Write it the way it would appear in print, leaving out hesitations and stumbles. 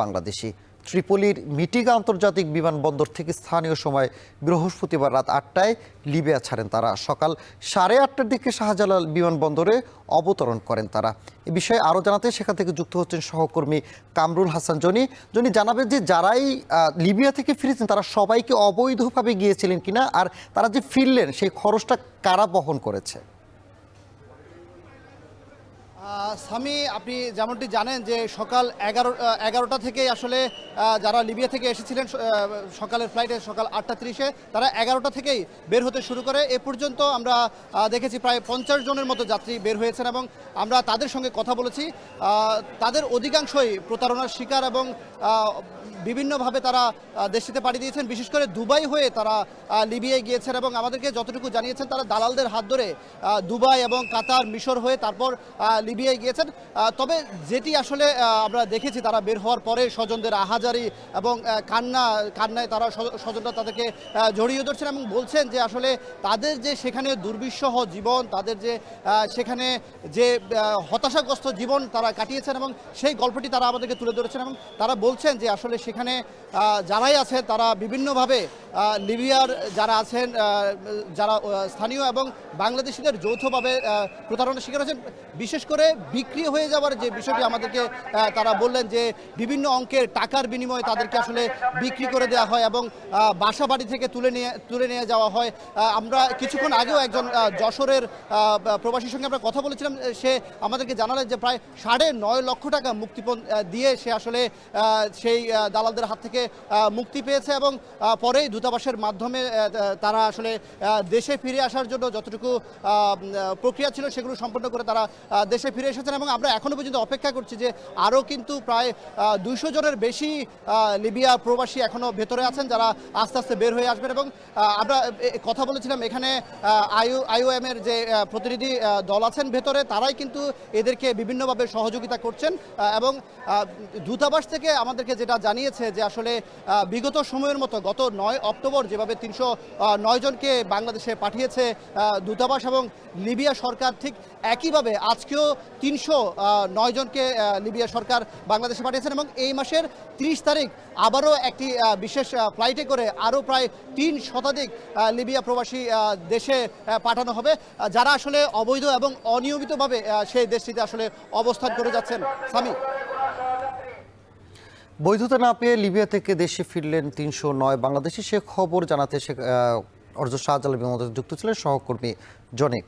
বাংলাদেশি। ত্রিপোলির মিটিগা আন্তর্জাতিক বিমানবন্দর থেকে স্থানীয় সময় বৃহস্পতিবার রাত ৮টায় লিবিয়া ছাড়েন তারা। সকাল 8:30টার দিকে শাহজালাল বিমানবন্দরে অবতরণ করেন তারা। এ বিষয়ে আরও জানাতে সেখান থেকে যুক্ত হচ্ছেন সহকর্মী কামরুল হাসান জনি। জানাবেন যে যারাই লিবিয়া থেকে ফিরেছেন তারা সবাইকে অবৈধভাবে গিয়েছিলেন কিনা, আর তারা যে ফিরলেন সেই খরচটা কারা বহন করেছে? সামি, আপনি যেমনটি জানেন যে সকাল 11টা থেকেই আসলে যারা লিবিয়া থেকে এসেছিলেন সকালের ফ্লাইটে সকাল 8:30-এ তারা 11টা থেকেই বের হতে শুরু করে। এ পর্যন্ত আমরা দেখেছি প্রায় 50 জনের মতো যাত্রী বের হয়েছেন এবং আমরা তাদের সঙ্গে কথা বলেছি। তাদের অধিকাংশই প্রতারণার শিকার এবং বিভিন্নভাবে তারা দেশটিতে পাড়ি দিয়েছেন। বিশেষ করে দুবাই হয়ে তারা লিবিয়ায় গিয়েছেন এবং আমাদেরকে যতটুকু জানিয়েছেন তারা দালালদের হাত ধরে দুবাই এবং কাতার, মিশর হয়ে তারপর লিবিয়ায় গিয়েছেন। তবে যেটি আসলে আমরা দেখেছি তারা বের হওয়ার পরে স্বজনদের আহাজারি এবং কান্নায় তারা স্বজনরা তাদেরকে জড়িয়ে ধরছেন এবং বলছেন যে আসলে তাদের যে সেখানে দুর্বিষহ জীবন, তাদের যে সেখানে যে হতাশাগ্রস্ত জীবন তারা কাটিয়েছেন এবং সেই গল্পটি তারা আমাদেরকে তুলে ধরেছেন এবং তারা বলছেন যে আসলে সেখানে যারাই আছেন তারা বিভিন্নভাবে লিবিয়ার যারা আছেন, যারা স্থানীয় এবং বাংলাদেশিদের যৌথভাবে প্রতারণার শিকার হয়েছেন। বিশেষ করে বিক্রি হয়ে যাওয়ার যে বিষয়টি আমাদেরকে তারা বললেন যে বিভিন্ন অঙ্কের টাকার বিনিময়ে তাদেরকে আসলে বিক্রি করে দেওয়া হয় এবং বাসা বাড়ি থেকে তুলে নিয়ে যাওয়া হয়। আমরা কিছুক্ষণ আগেও একজন যশোরের প্রবাসীর সঙ্গে আমরা কথা বলেছিলাম। সে আমাদেরকে জানালেন যে প্রায় 9.5 লক্ষ টাকা মুক্তিপণ দিয়ে সে আসলে সেই দালালদের হাত থেকে মুক্তি পেয়েছে এবং পরেই দূতাবাসের মাধ্যমে তারা আসলে দেশে ফিরে আসার জন্য যতটুকু প্রক্রিয়া ছিল সেগুলো সম্পন্ন করে তারা দেশে ফিরে এসেছেন এবং আমরা এখনও পর্যন্ত অপেক্ষা করছি যে আরও কিন্তু প্রায় 200 জনের বেশি লিবিয়া প্রবাসী এখনও ভেতরে আছেন যারা আস্তে আস্তে বের হয়ে আসবেন। এবং আমরা কথা বলেছিলাম এখানে IOM এর যে প্রতিনিধি দল আছেন ভেতরে, তারাই কিন্তু এদেরকে বিভিন্নভাবে সহযোগিতা করছেন এবং দূতাবাস থেকে আমাদেরকে যেটা জানিয়েছে যে আসলে বিগত সময়ের মতো গত 9 অক্টোবর যেভাবে 309 জনকে বাংলাদেশে পাঠিয়েছে দূতাবাস এবং লিবিয়া সরকার, ঠিক একইভাবে আজকেও 309 জনকে লিবিয়া সরকার বাংলাদেশে পাঠিয়েছেন এবং এই মাসের 30 তারিখ আবারও একটি বিশেষ ফ্লাইটে করে আরও প্রায় 3 শতাধিক লিবিয়া প্রবাসী দেশে পাঠানো হবে, যারা আসলে অবৈধ এবং অনিয়মিতভাবে সেই দেশটিতে আসলে অবস্থান করে যাচ্ছেন। সামি, বৈধতা না পেয়ে লিবিয়া থেকে দেশে ফিরলেন 309 বাংলাদেশি। সে খবর জানাতে শাহজালাল বিমানবন্দরে যুক্ত ছিলেন সহকর্মী জনি।